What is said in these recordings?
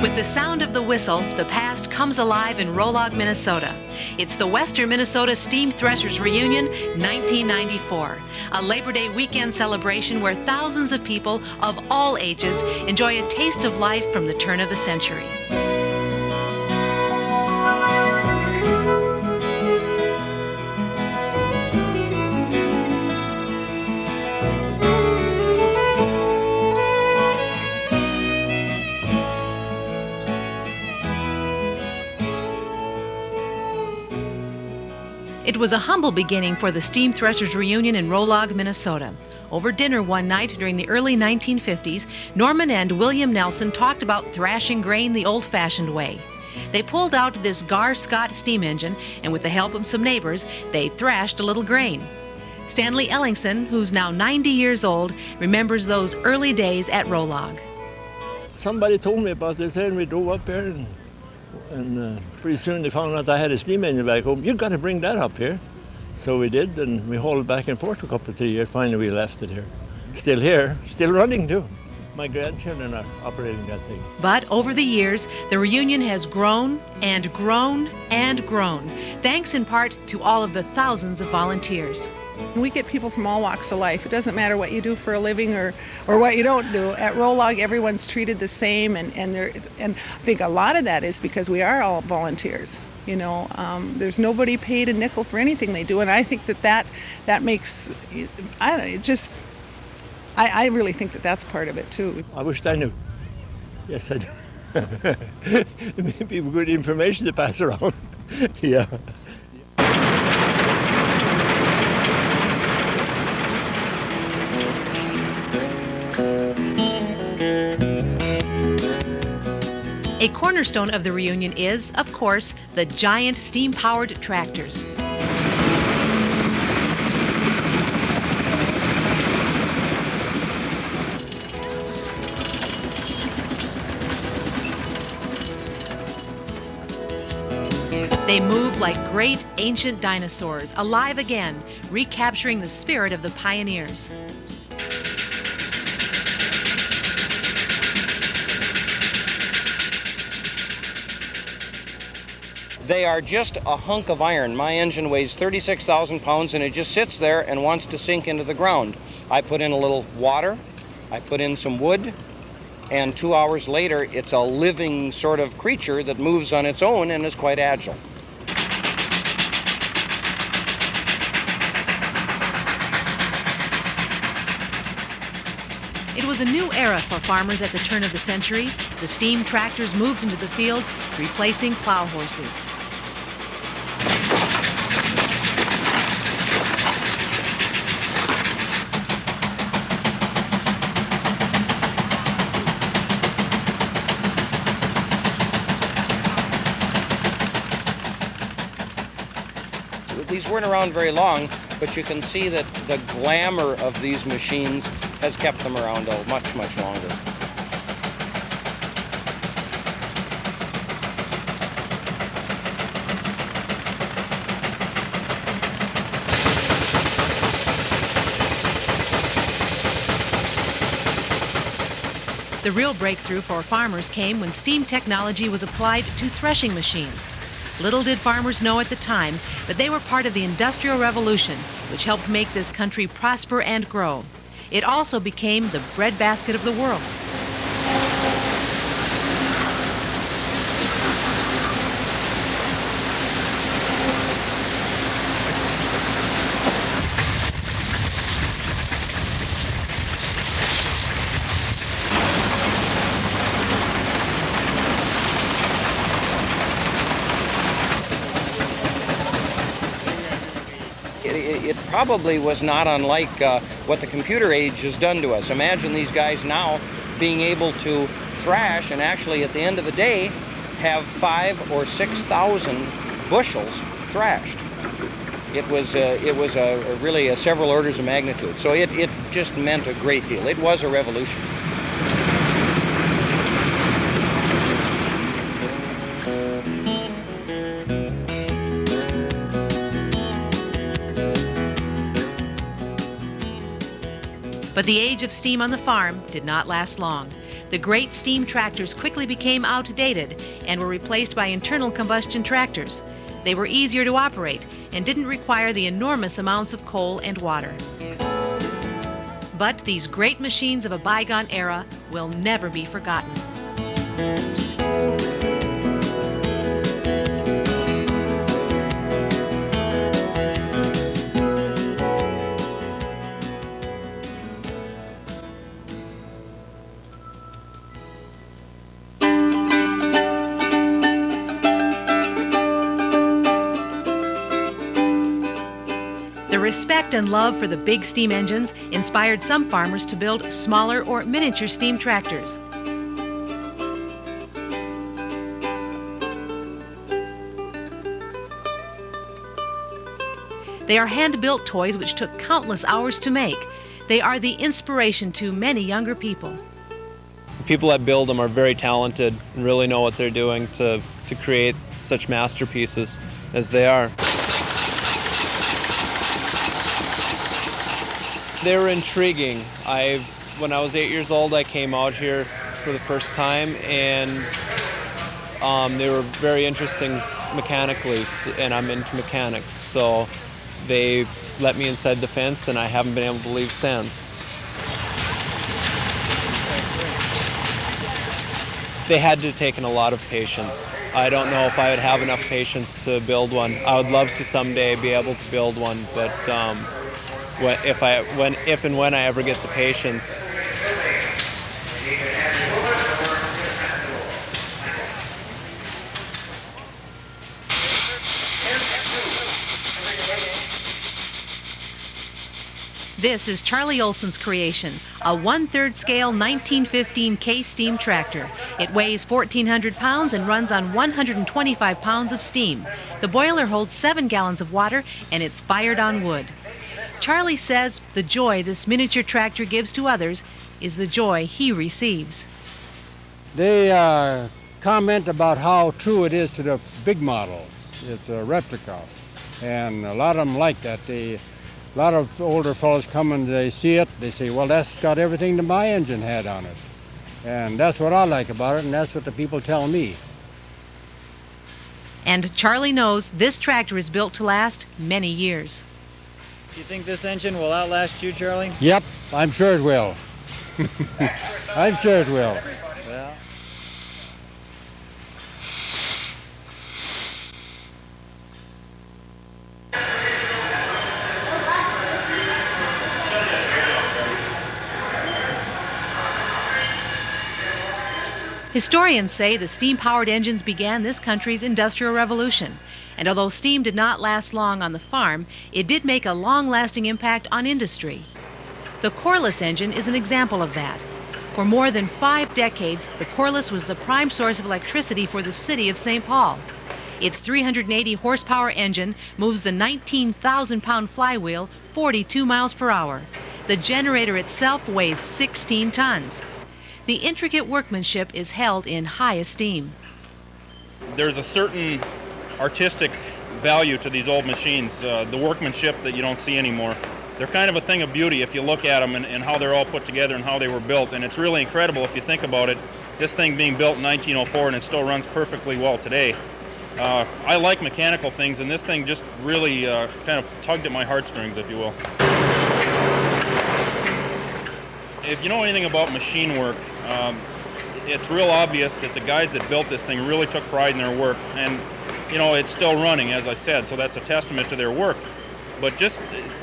With the sound of the whistle, the past comes alive in Rollag, Minnesota. It's the Western Minnesota Steam Threshers Reunion 1994, a Labor Day weekend celebration where thousands of people of all ages enjoy a taste of life from the turn of the century. It was a humble beginning for the Steam Threshers Reunion in Rollag, Minnesota. Over dinner one night during the early 1950s, Norman and William Nelson talked about thrashing grain the old-fashioned way. They pulled out this Gaar-Scott Steam Engine, and with the help of some neighbors, they thrashed a little grain. Stanley Ellingson, who's now 90 years old, remembers those early days at Rollag. Somebody told me about this and we drove up here, and pretty soon they found out I had a steam engine back home. You've got to bring that up here. So we did, and we hauled it back and forth for a couple of 3 years. Finally, we left it here, still running too. My grandchildren are operating that thing. But over the years, the reunion has grown and grown and grown, thanks in part to all of the thousands of volunteers. We get people from all walks of life. It doesn't matter what you do for a living or what you don't do. At Rollag, everyone's treated the same, and I think a lot of that is because we are all volunteers. You know, there's nobody paid a nickel for anything they do, and I think that makes, I don't know, it just, I really think that that's part of it too. I wished I knew. Yes, I do. It may be good information to pass around. Yeah. A cornerstone of the reunion is, of course, the giant steam-powered tractors. They move like great ancient dinosaurs, alive again, recapturing the spirit of the pioneers. They are just a hunk of iron. My engine weighs 36,000 pounds and it just sits there and wants to sink into the ground. I put in a little water, I put in some wood, and 2 hours later it's a living sort of creature that moves on its own and is quite agile. It was a new era for farmers at the turn of the century. The steam tractors moved into the fields, replacing plow horses. These weren't around very long, but you can see that the glamour of these machines has kept them around much, much longer. The real breakthrough for farmers came when steam technology was applied to threshing machines. Little did farmers know at the time, but they were part of the Industrial Revolution, which helped make this country prosper and grow. It also became the breadbasket of the world. It probably was not unlike what the computer age has done to us. Imagine these guys now being able to thrash and actually at the end of the day have 5,000 or 6,000 bushels thrashed. It was really several orders of magnitude. So it just meant a great deal. It was a revolution. But the age of steam on the farm did not last long. The great steam tractors quickly became outdated and were replaced by internal combustion tractors. They were easier to operate and didn't require the enormous amounts of coal and water. But these great machines of a bygone era will never be forgotten. The respect and love for the big steam engines inspired some farmers to build smaller or miniature steam tractors. They are hand-built toys which took countless hours to make. They are the inspiration to many younger people. The people that build them are very talented and really know what they're doing to create such masterpieces as they are. They were intriguing. When I was 8 years old, I came out here for the first time, and they were very interesting mechanically, and I'm into mechanics, so they let me inside the fence, and I haven't been able to leave since. They had to have taken a lot of patience. I don't know if I would have enough patience to build one. I would love to someday be able to build one, but if and when I ever get the patience. This is Charlie Olson's creation, a 1/3 scale 1915 K steam tractor. It weighs 1,400 pounds and runs on 125 pounds of steam. The boiler holds 7 gallons of water and it's fired on wood. Charlie says the joy this miniature tractor gives to others is the joy he receives. They comment about how true it is to the big models. It's a replica, and a lot of them like that. A lot of older fellows come and they see it, they say, well, that's got everything that my engine had on it. And that's what I like about it, and that's what the people tell me. And Charlie knows this tractor is built to last many years. Do you think this engine will outlast you, Charlie? Yep, I'm sure it will. I'm sure it will. Well. Historians say the steam-powered engines began this country's Industrial Revolution. And although steam did not last long on the farm, it did make a long-lasting impact on industry. The coreless engine is an example of that. For more than 5 decades, the coreless was the prime source of electricity for the city of St. Paul. Its 380 horsepower engine moves the 19,000-pound flywheel 42 miles per hour. The generator itself weighs 16 tons. The intricate workmanship is held in high esteem. There's a certain artistic value to these old machines, the workmanship that you don't see anymore. They're kind of a thing of beauty if you look at them and how they're all put together and how they were built, and it's really incredible if you think about it, this thing being built in 1904 and it still runs perfectly well today. I like mechanical things, and this thing just really kind of tugged at my heartstrings, if you will. If you know anything about machine work, it's real obvious that the guys that built this thing really took pride in their work, and you know, it's still running, as I said, so that's a testament to their work. But just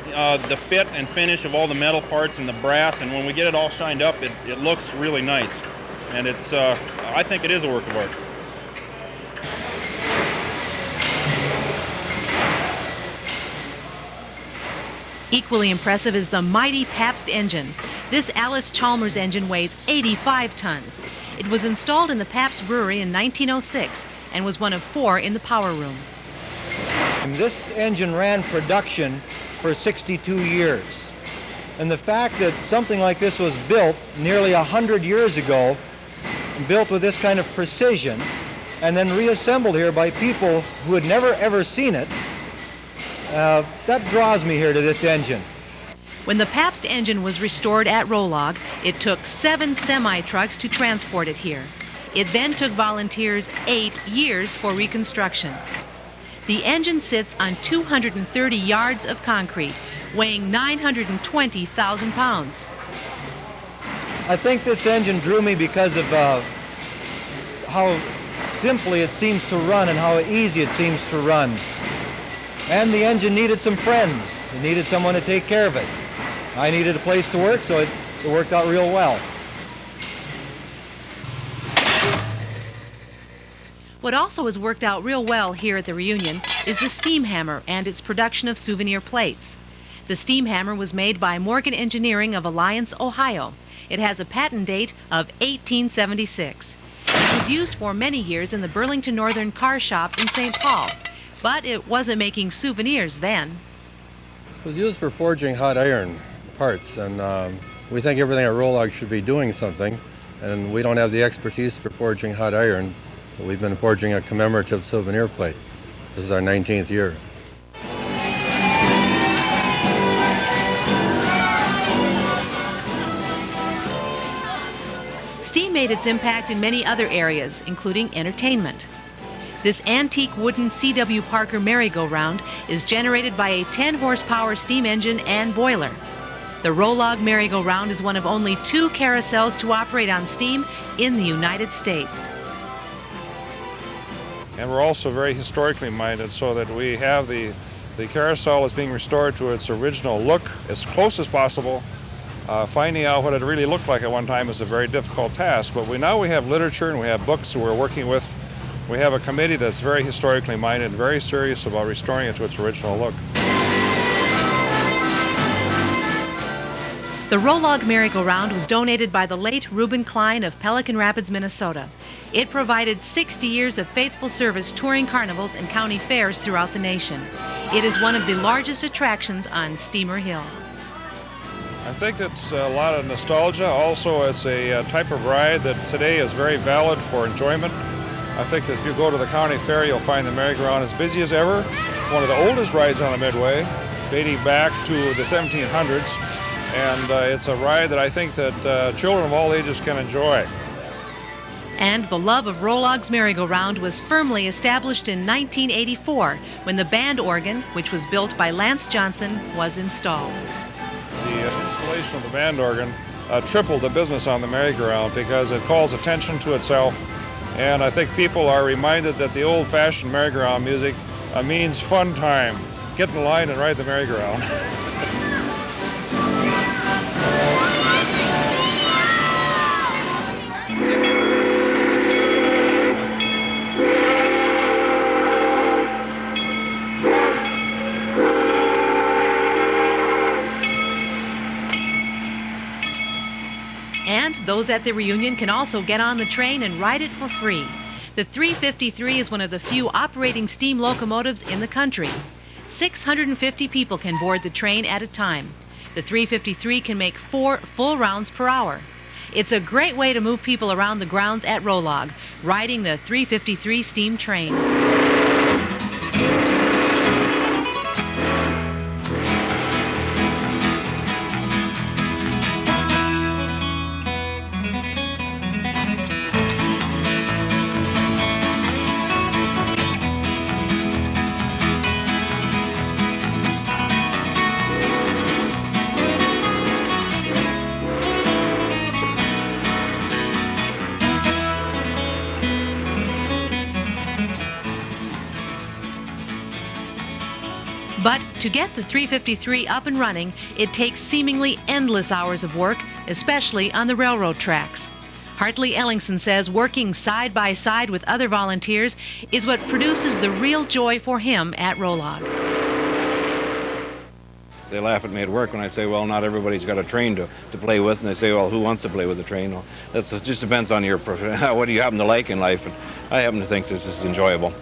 the fit and finish of all the metal parts and the brass, and when we get it all shined up, it looks really nice. And it's, I think it is a work of art. Equally impressive is the mighty Pabst engine. This Alice Chalmers engine weighs 85 tons. It was installed in the Pabst Brewery in 1906 and was one of 4 in the power room. And this engine ran production for 62 years. And the fact that something like this was built nearly 100 years ago, built with this kind of precision, and then reassembled here by people who had never ever seen it, that draws me here to this engine. When the Pabst engine was restored at Rollag, it took 7 semi-trucks to transport it here. It then took volunteers 8 years for reconstruction. The engine sits on 230 yards of concrete, weighing 920,000 pounds. I think this engine drew me because of how simply it seems to run and how easy it seems to run. And the engine needed some friends. It needed someone to take care of it. I needed a place to work, so it worked out real well. What also has worked out real well here at the reunion is the steam hammer and its production of souvenir plates. The steam hammer was made by Morgan Engineering of Alliance, Ohio. It has a patent date of 1876. It was used for many years in the Burlington Northern Car Shop in St. Paul, but it wasn't making souvenirs then. It was used for forging hot iron parts, and we think everything at Rollag should be doing something, and we don't have the expertise for forging hot iron, but we've been forging a commemorative souvenir plate. This is our 19th year. Steam made its impact in many other areas, including entertainment. This antique wooden C.W. Parker merry-go-round is generated by a 10-horsepower steam engine and boiler. The Rollag merry-go-round is one of only 2 carousels to operate on steam in the United States. And we're also very historically minded, so that we have the carousel is being restored to its original look as close as possible. Finding out what it really looked like at one time is a very difficult task, but now we have literature and we have books that we're working with. We have a committee that's very historically minded, very serious about restoring it to its original look. The Rollag merry-go-round was donated by the late Reuben Klein of Pelican Rapids, Minnesota. It provided 60 years of faithful service touring carnivals and county fairs throughout the nation. It is one of the largest attractions on Steamer Hill. I think it's a lot of nostalgia. Also, it's a type of ride that today is very valid for enjoyment. I think if you go to the county fair, you'll find the merry-go-round as busy as ever. One of the oldest rides on the Midway, dating back to the 1700s. And it's a ride that I think that children of all ages can enjoy. And the love of Rollag's merry-go-round was firmly established in 1984 when the band organ, which was built by Lance Johnson, was installed. The installation of the band organ tripled the business on the merry-go-round because it calls attention to itself. And I think people are reminded that the old-fashioned merry-go-round music means fun time. Get in line and ride the merry-go-round. And those at the reunion can also get on the train and ride it for free. The 353 is one of the few operating steam locomotives in the country. 650 people can board the train at a time. The 353 can make 4 full rounds per hour. It's a great way to move people around the grounds at Rollag, riding the 353 steam train. But to get the 353 up and running, it takes seemingly endless hours of work, especially on the railroad tracks. Hartley Ellingson says working side by side with other volunteers is what produces the real joy for him at Rollag. They laugh at me at work when I say, well, not everybody's got a train to play with, and they say, well, who wants to play with a train? Well, it just depends on your what do you happen to like in life, and I happen to think this is enjoyable.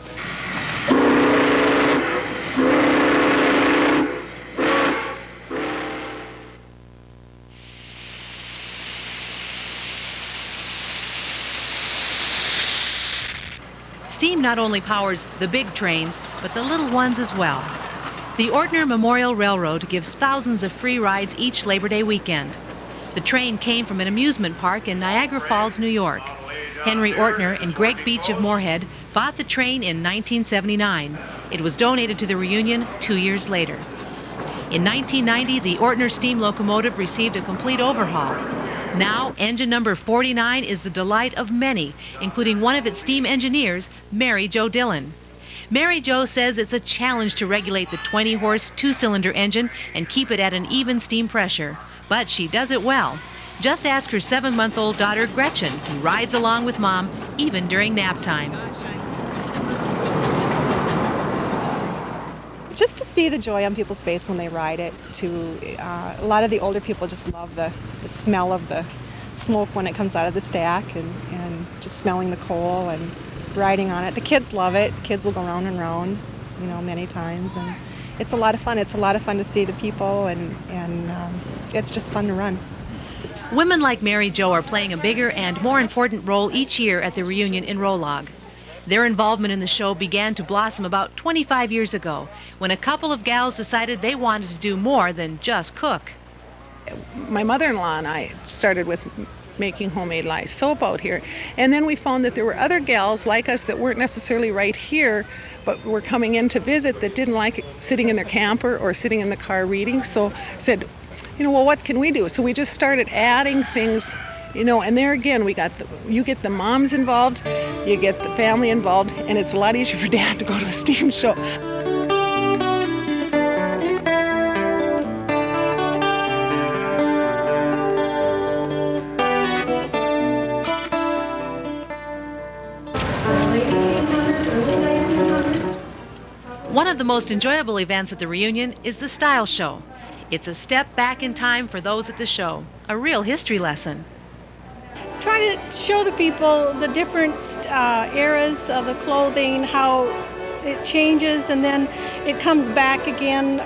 Steam not only powers the big trains, but the little ones as well. The Ortner Memorial Railroad gives thousands of free rides each Labor Day weekend. The train came from an amusement park in Niagara Falls, New York. Henry Ortner and Greg Beach of Moorhead bought the train in 1979. It was donated to the Reunion 2 years later. In 1990, the Ortner steam locomotive received a complete overhaul. Now, engine number 49 is the delight of many, including one of its steam engineers, Mary Jo Dillon. Mary Jo says it's a challenge to regulate the 20-horse, two-cylinder engine and keep it at an even steam pressure. But she does it well. Just ask her 7-month-old daughter, Gretchen, who rides along with Mom, even during nap time. Just to see the joy on people's face when they ride it. A lot of the older people just love the smell of the smoke when it comes out of the stack and just smelling the coal and riding on it. The kids love it. Kids will go round and round, many times, and it's a lot of fun. It's a lot of fun to see the people, and it's just fun to run. Women like Mary Jo are playing a bigger and more important role each year at the Reunion in Rollag. Their involvement in the show began to blossom about 25 years ago, when a couple of gals decided they wanted to do more than just cook. My mother-in-law and I started with making homemade lye soap out here, and then we found that there were other gals like us that weren't necessarily right here, but were coming in to visit, that didn't like sitting in their camper or sitting in the car reading, so said, well, what can we do? So we just started adding things, and there again, you get the moms involved, you get the family involved, and it's a lot easier for Dad to go to a steam show. One of the most enjoyable events at the Reunion is the Style Show. It's a step back in time for those at the show, a real history lesson. Try to show the people the different eras of the clothing, how it changes and then it comes back again,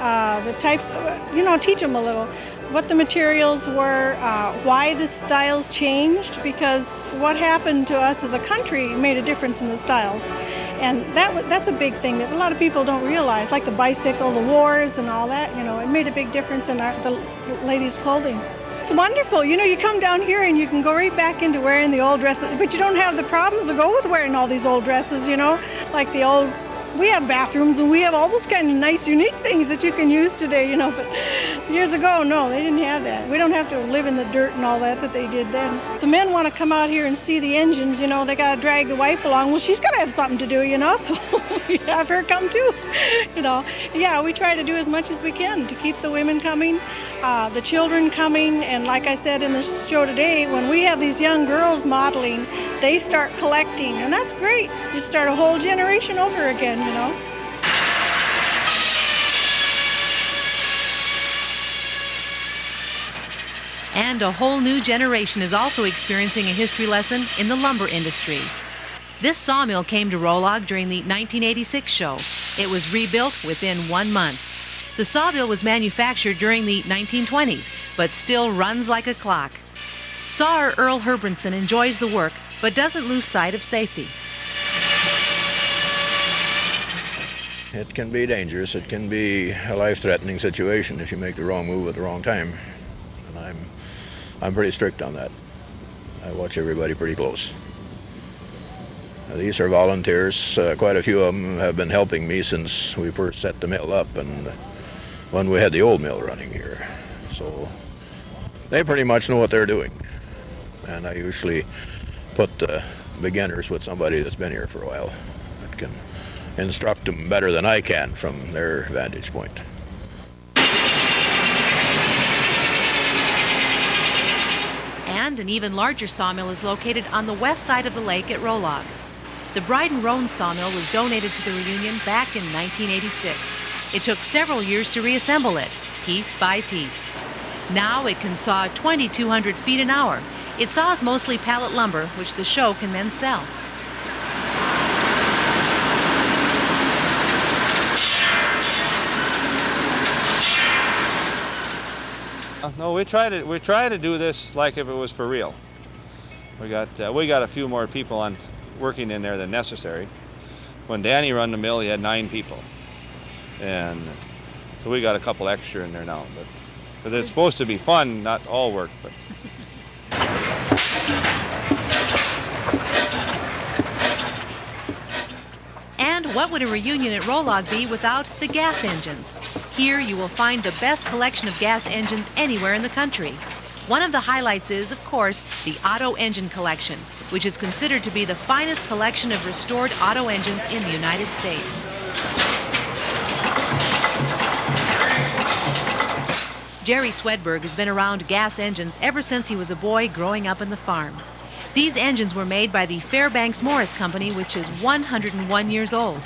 the types, teach them a little what the materials were, why the styles changed, because what happened to us as a country made a difference in the styles. And that's a big thing that a lot of people don't realize, like the bicycle, the wars and all that, it made a big difference in the ladies' clothing. It's wonderful. You come down here and you can go right back into wearing the old dresses, but you don't have the problems that go with wearing all these old dresses, like the old, we have bathrooms and we have all those kind of nice, unique things that you can use today, but years ago, no, they didn't have that. We don't have to live in the dirt and all that they did then. If the men want to come out here and see the engines, they got to drag the wife along. Well, she's got to have something to do, so we have her come too, Yeah, we try to do as much as we can to keep the women coming, the children coming, and like I said in the show today, when we have these young girls modeling, they start collecting, and that's great. You start a whole generation over again, And a whole new generation is also experiencing a history lesson in the lumber industry. This sawmill came to Rollag during the 1986 show. It was rebuilt within 1 month. The sawmill was manufactured during the 1920s, but still runs like a clock. Sawer Earl Herbranson enjoys the work, but doesn't lose sight of safety. It can be dangerous. It can be a life-threatening situation if you make the wrong move at the wrong time. And I'm pretty strict on that. I watch everybody pretty close. These are volunteers. Quite a few of them have been helping me since we first set the mill up and when we had the old mill running here. So they pretty much know what they're doing. And I usually put beginners with somebody that's been here for a while that can instruct them better than I can from their vantage point. And an even larger sawmill is located on the west side of the lake at Rollag. The Bryden Roan sawmill was donated to the Reunion back in 1986. It took several years to reassemble it, piece by piece. Now it can saw 2,200 feet an hour. It saws mostly pallet lumber, which the show can then sell. No, we try to do this like if it was for real. We got a few more people working in there than necessary. When Danny run the mill, he had 9 people, and So we got a couple extra in there now, but because it's supposed to be fun, not all work. But And what would a reunion at Rollag be without the gas engines? Here you will find the best collection of gas engines anywhere in the country. One of the highlights is, of course, the Auto Engine Collection, which is considered to be the finest collection of restored auto engines in the United States. Jerry Swedberg has been around gas engines ever since he was a boy growing up in the farm. These engines were made by the Fairbanks Morris Company, which is 101 years old.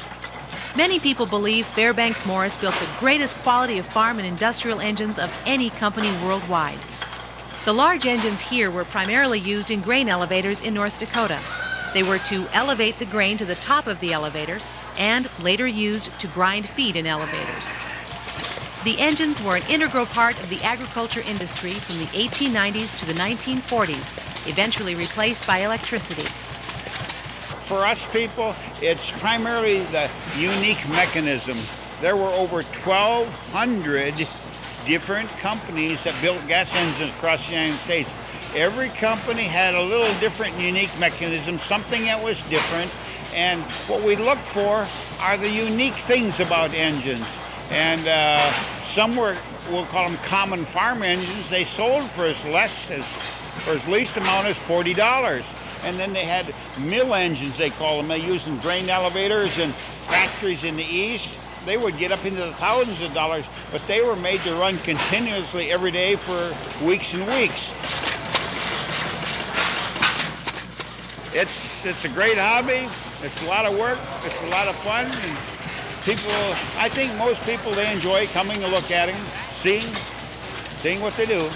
Many people believe Fairbanks Morris built the greatest quality of farm and industrial engines of any company worldwide. The large engines here were primarily used in grain elevators in North Dakota. They were to elevate the grain to the top of the elevator and later used to grind feed in elevators. The engines were an integral part of the agriculture industry from the 1890s to the 1940s, eventually replaced by electricity. For us people, it's primarily the unique mechanism. There were over 1,200 different companies that built gas engines across the United States. Every company had a little different unique mechanism, something that was different, and what we look for are the unique things about engines. And some were, we'll call them common farm engines. They sold for as least amount as $40. And then they had mill engines, they call them. They used in grain elevators and factories in the east. They would get up into the thousands of dollars, but they were made to run continuously every day for weeks and weeks. It's a great hobby. It's a lot of work. It's a lot of fun. And people, I think most people, they enjoy coming to look at them, seeing what they do.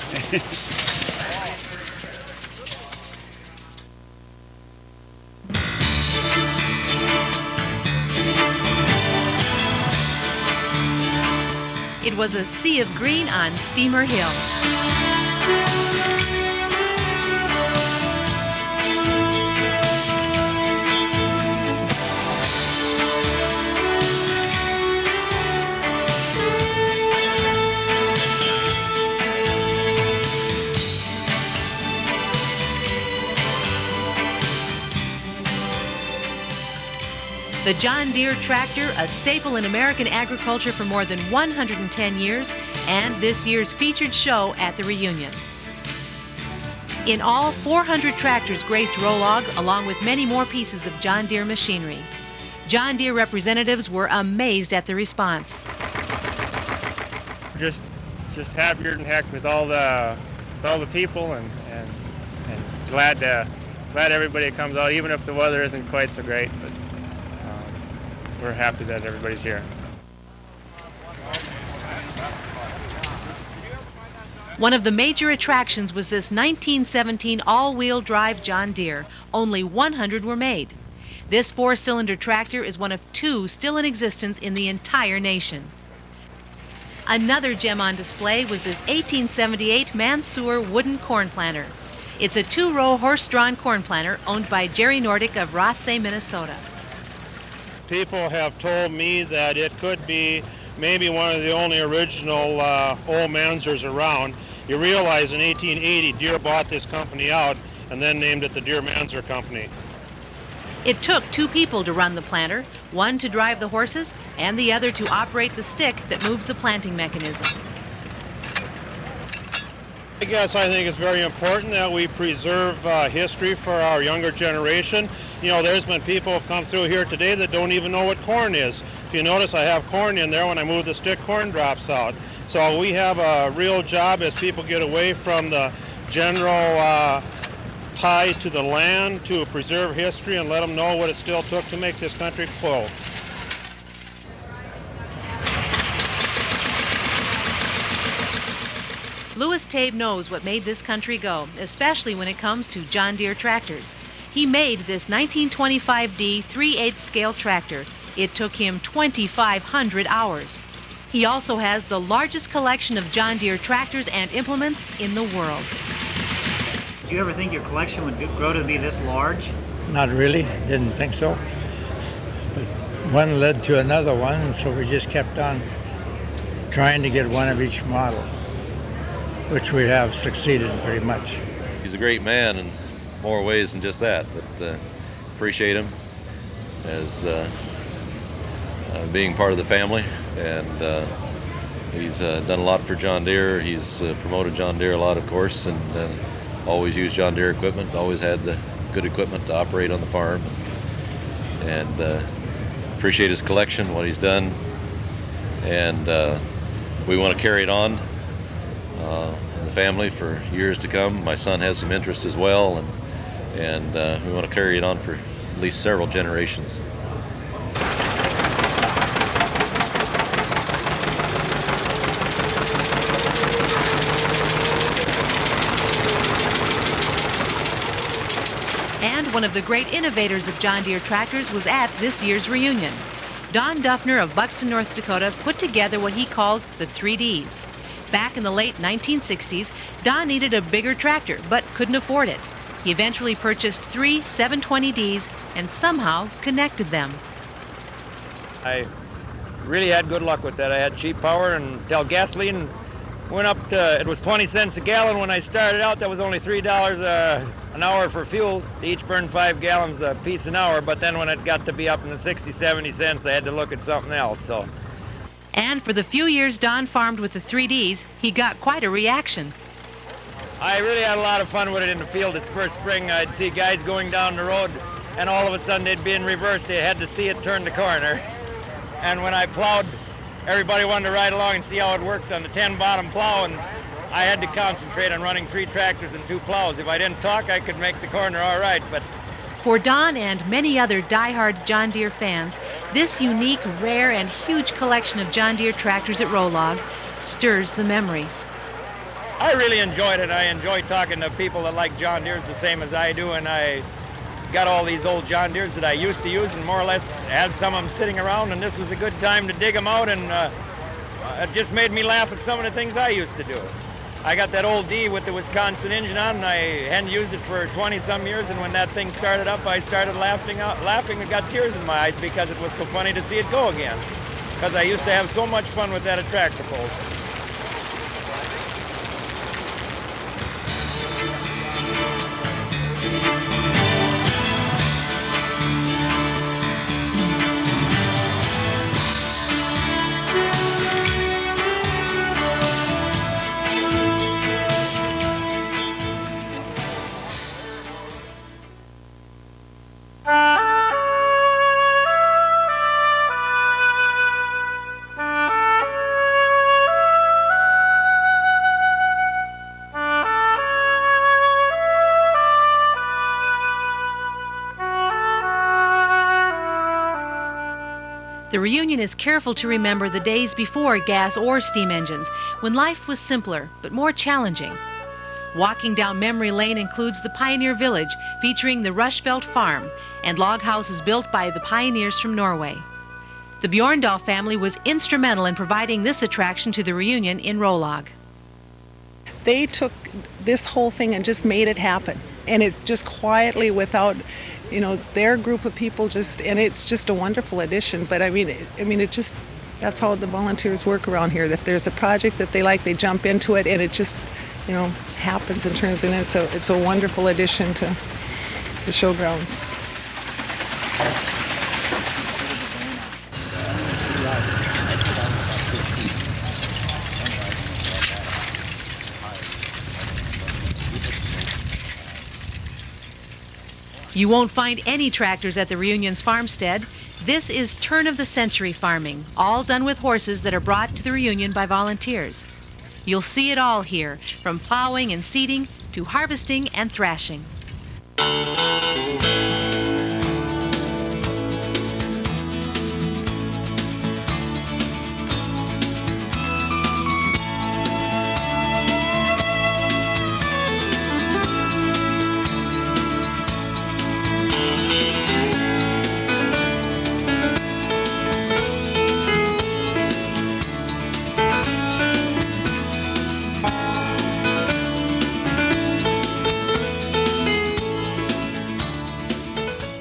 It was a sea of green on Steamer Hill. The John Deere tractor, a staple in American agriculture for more than 110 years, and this year's featured show at the reunion. In all, 400 tractors graced Rollag, along with many more pieces of John Deere machinery. John Deere representatives were amazed at the response. Just happier than heck with all the people, and glad everybody comes out, even if the weather isn't quite so great. But we're happy that everybody's here. One of the major attractions was this 1917 all-wheel drive John Deere. Only 100 were made. This four-cylinder tractor is one of two still in existence in the entire nation. Another gem on display was this 1878 Mansour wooden corn planter. It's a two-row horse-drawn corn planter owned by Jerry Nordick of Rothsay, Minnesota. People have told me that it could be maybe one of the only original old Mansers around. You realize in 1880 Deere bought this company out and then named it the Deere Manser Company. It took two people to run the planter, one to drive the horses and the other to operate the stick that moves the planting mechanism. I think it's very important that we preserve history for our younger generation. You know, there's been people who have come through here today that don't even know what corn is. If you notice, I have corn in there. When I move the stick, corn drops out. So we have a real job as people get away from the general tie to the land to preserve history and let them know what it still took to make this country flow. Louis Tabe knows what made this country go, especially when it comes to John Deere tractors. He made this 1925D 3/8 scale tractor. It took him 2,500 hours. He also has the largest collection of John Deere tractors and implements in the world. Did you ever think your collection would grow to be this large? Not really, didn't think so. But one led to another one, so we just kept on trying to get one of each model, which we have succeeded pretty much. He's a great man in more ways than just that, but appreciate him as being part of the family, and he's done a lot for John Deere. He's promoted John Deere a lot, of course, and always used John Deere equipment, always had the good equipment to operate on the farm, and appreciate his collection, what he's done, and we want to carry it on in the family for years to come. My son has some interest as well, and we want to carry it on for at least several generations. And one of the great innovators of John Deere tractors was at this year's reunion. Don Duffner of Buxton, North Dakota, put together what he calls the 3Ds. Back in the late 1960s, Don needed a bigger tractor, but couldn't afford it. He eventually purchased 3 720Ds and somehow connected them. I really had good luck with that. I had cheap power until gasoline went up to, it was 20 cents a gallon when I started out. That was only $3 an hour for fuel. They each burned 5 gallons a piece an hour, but then when it got to be up in the 60, 70 cents, I had to look at something else. So. And for the few years Don farmed with the 3Ds, he got quite a reaction. I really had a lot of fun with it in the field. This first spring, I'd see guys going down the road, and all of a sudden they'd be in reverse. They had to see it turn the corner. And when I plowed, everybody wanted to ride along and see how it worked on the 10-bottom plow, and I had to concentrate on running 3 tractors and 2 plows. If I didn't talk, I could make the corner all right, but for Don and many other die-hard John Deere fans, this unique, rare, and huge collection of John Deere tractors at Rollag stirs the memories. I really enjoyed it. I enjoy talking to people that like John Deeres the same as I do, and I got all these old John Deeres that I used to use and more or less had some of them sitting around, and this was a good time to dig them out, and it just made me laugh at some of the things I used to do. I got that old D with the Wisconsin engine on, and I hadn't used it for 20-some years, and when that thing started up, I started laughing and got tears in my eyes because it was so funny to see it go again. Because I used to have so much fun with that at tractor pulls. The reunion is careful to remember the days before gas or steam engines, when life was simpler but more challenging. Walking down memory lane includes the Pioneer Village, featuring the Rushfeldt Farm and log houses built by the pioneers from Norway. The Bjorndal family was instrumental in providing this attraction to the reunion in Rollag. They took this whole thing and just made it happen, and it just quietly, without their group of people, and it's just a wonderful addition. But I mean it just, that's how the volunteers work around here. If there's a project that they like, they jump into it, and it just happens and turns in. It's a wonderful addition to the showgrounds. You won't find any tractors at the reunion's farmstead. This is turn-of-the-century farming, all done with horses that are brought to the reunion by volunteers. You'll see it all here, from plowing and seeding to harvesting and thrashing.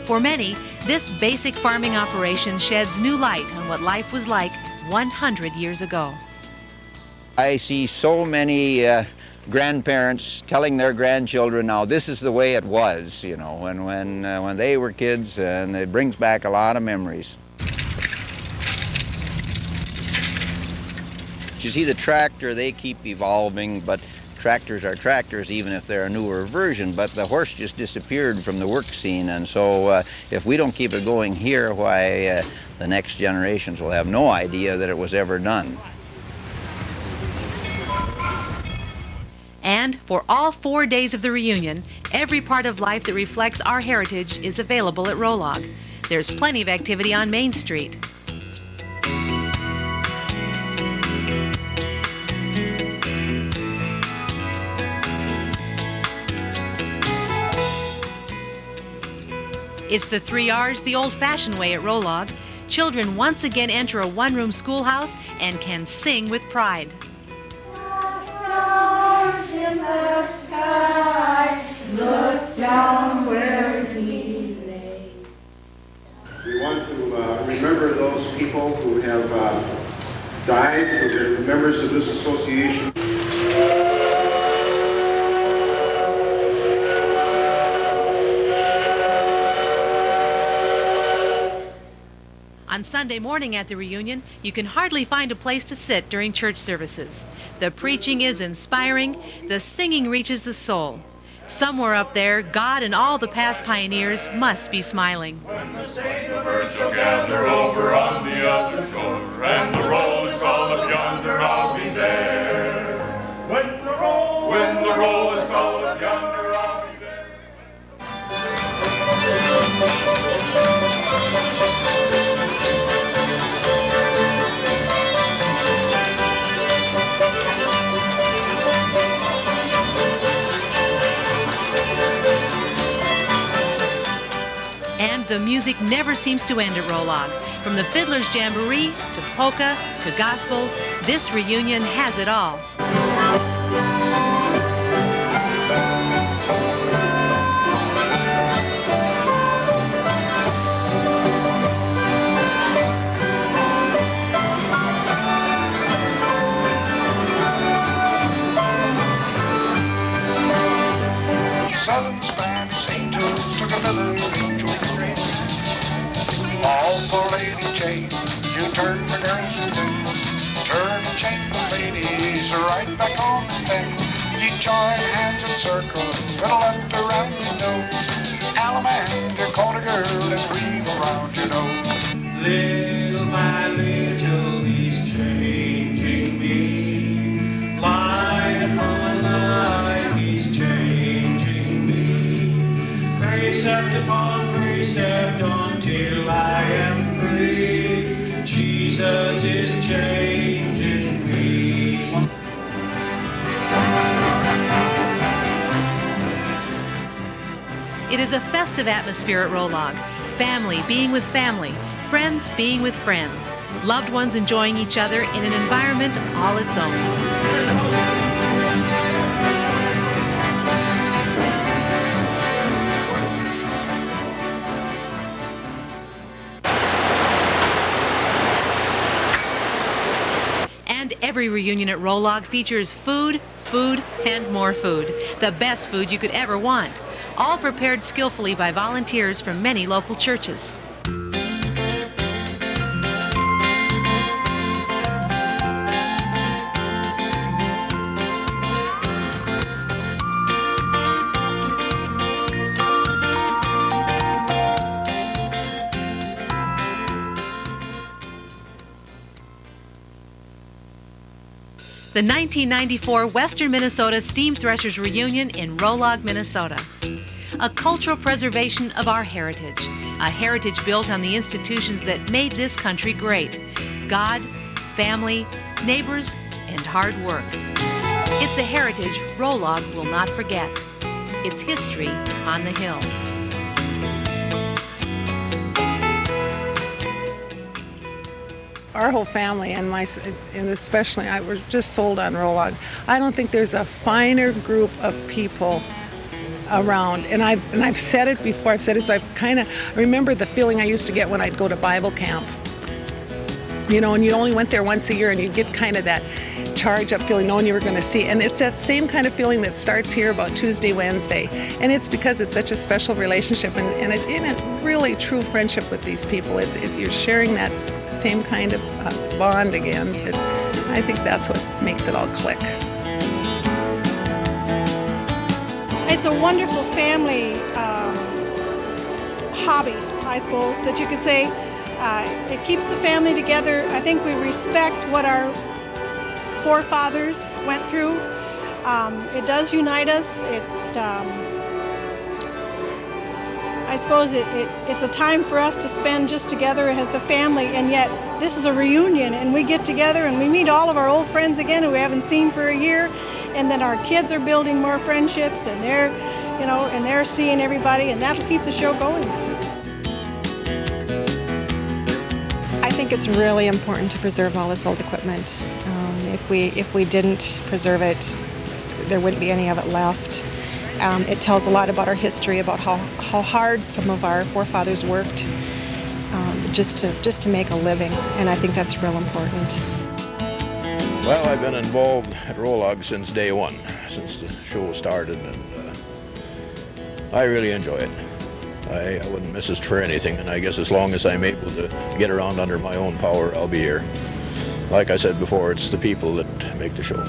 For many, this basic farming operation sheds new light on what life was like 100 years ago. I see so many grandparents telling their grandchildren, now this is the way it was, you know, when they were kids, and it brings back a lot of memories. You see, the tractor, they keep evolving, but tractors are tractors even if they're a newer version, but the horse just disappeared from the work scene, and so if we don't keep it going here, why the next generations will have no idea that it was ever done. And for all 4 days of the reunion, every part of life that reflects our heritage is available at Rollag. There's plenty of activity on Main Street. It's the 3 R's the old-fashioned way at Rollag. Children once again enter a one-room schoolhouse and can sing with pride. Stars in the sky, look down where he lay. We want to remember those people who have died, who are members of this association. On Sunday morning at the reunion, you can hardly find a place to sit during church services. The preaching is inspiring, the singing reaches the soul. Somewhere up there, God and all the past pioneers must be smiling. When the saints of earth shall gather over on the other shore, and the roll is called up yonder, I'll be there. When the roll is called up yonder, I'll be there. And the music never seems to end at Rollag. From the Fiddler's Jamboree to polka to gospel, this reunion has it all. Southern Spanish angels took a feather into a ring. All for Lady Jane, you turn the girls and do. Turn and chain the ladies right back on the thing. You join hands in circle, pedal left around the nose. Alamander caught a girl and weave around your nose. Little by little he's changing me. Line upon line he's changing me. Precept upon precept until I am free. Jesus is changing me. It is a festive atmosphere at Rollag. Family being with family, friends being with friends, loved ones enjoying each other in an environment all its own. And every reunion at Rollag features food, food, and more food. The best food you could ever want. All prepared skillfully by volunteers from many local churches. The 1994 Western Minnesota Steam Threshers Reunion in Rollag, Minnesota. A cultural preservation of our heritage. A heritage built on the institutions that made this country great. God, family, neighbors, and hard work. It's a heritage Rollag will not forget. It's history on the hill. Our whole family and especially I were just sold on Rollag. I don't think there's a finer group of people around, and I've said it before. I've said it. So I remember the feeling I used to get when I'd go to Bible camp. you know, and you only went there once a year, and you get kind of that charge up feeling knowing you were going to see. And it's that same kind of feeling that starts here about Tuesday, Wednesday. And it's because it's such a special relationship and a really true friendship with these people. You're sharing that same kind of bond again. I think that's what makes it all click. It's a wonderful family hobby, I suppose, that you could say. It keeps the family together. I think we respect what our forefathers went through. It does unite us. I suppose it's a time for us to spend just together as a family, and yet this is a reunion, and we get together and we meet all of our old friends again who we haven't seen for a year, and then our kids are building more friendships, and they're seeing everybody, and that'll keep the show going. I think it's really important to preserve all this old equipment. If we didn't preserve it, there wouldn't be any of it left. It tells a lot about our history, about how hard some of our forefathers worked just to make a living, and I think that's real important. Well, I've been involved at Rollag since day one, since the show started, and I really enjoy it. I wouldn't miss it for anything, and I guess as long as I'm able to get around under my own power, I'll be here. Like I said before, it's the people that make the show.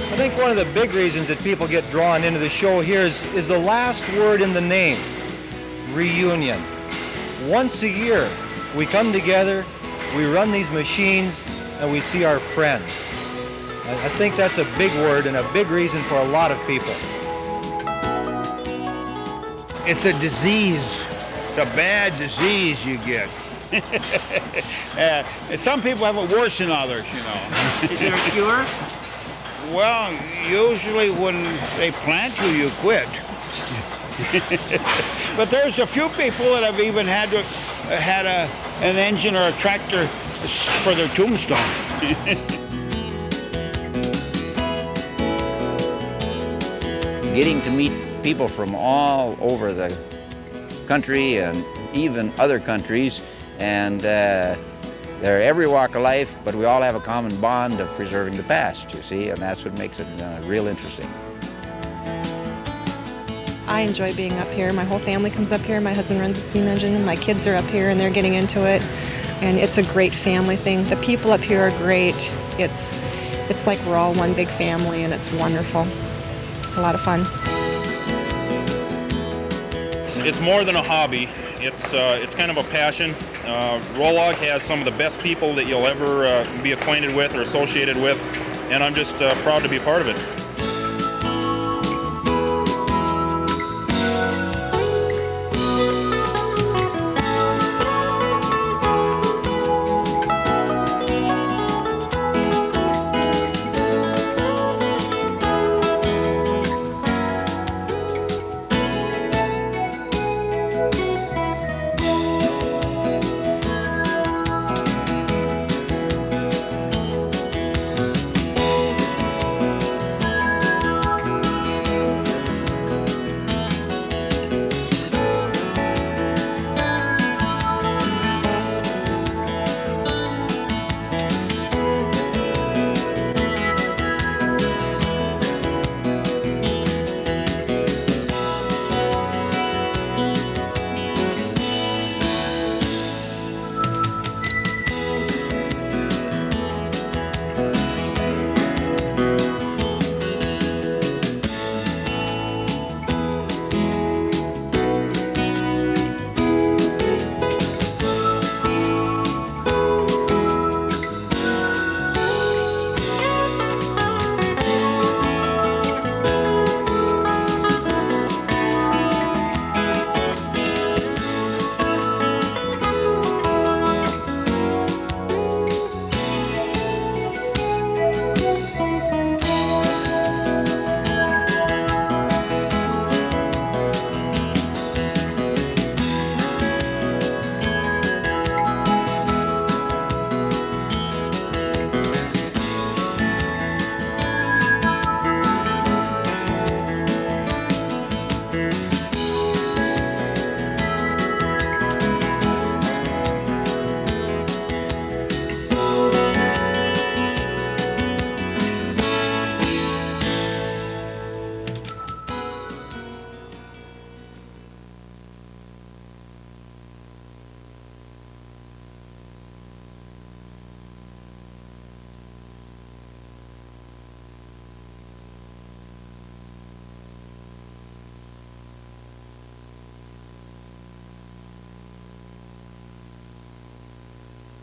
I think one of the big reasons that people get drawn into the show here is the last word in the name, reunion. Once a year, we come together, we run these machines, and we see our friends. I think that's a big word and a big reason for a lot of people. It's a disease. It's a bad disease you get. Some people have it worse than others, you know. Is there a cure? Well, usually when they plant you, you quit. But there's a few people that have even had an engine or a tractor for their tombstone. Getting to meet people from all over the country and even other countries, and they're every walk of life, but we all have a common bond of preserving the past, you see, and that's what makes it real interesting. I enjoy being up here. My whole family comes up here. My husband runs a steam engine, and my kids are up here, and they're getting into it, and it's a great family thing. The people up here are great. It's like we're all one big family, and it's wonderful. It's a lot of fun. It's more than a hobby. It's kind of a passion. Rollag has some of the best people that you'll ever be acquainted with or associated with, and I'm just proud to be part of it.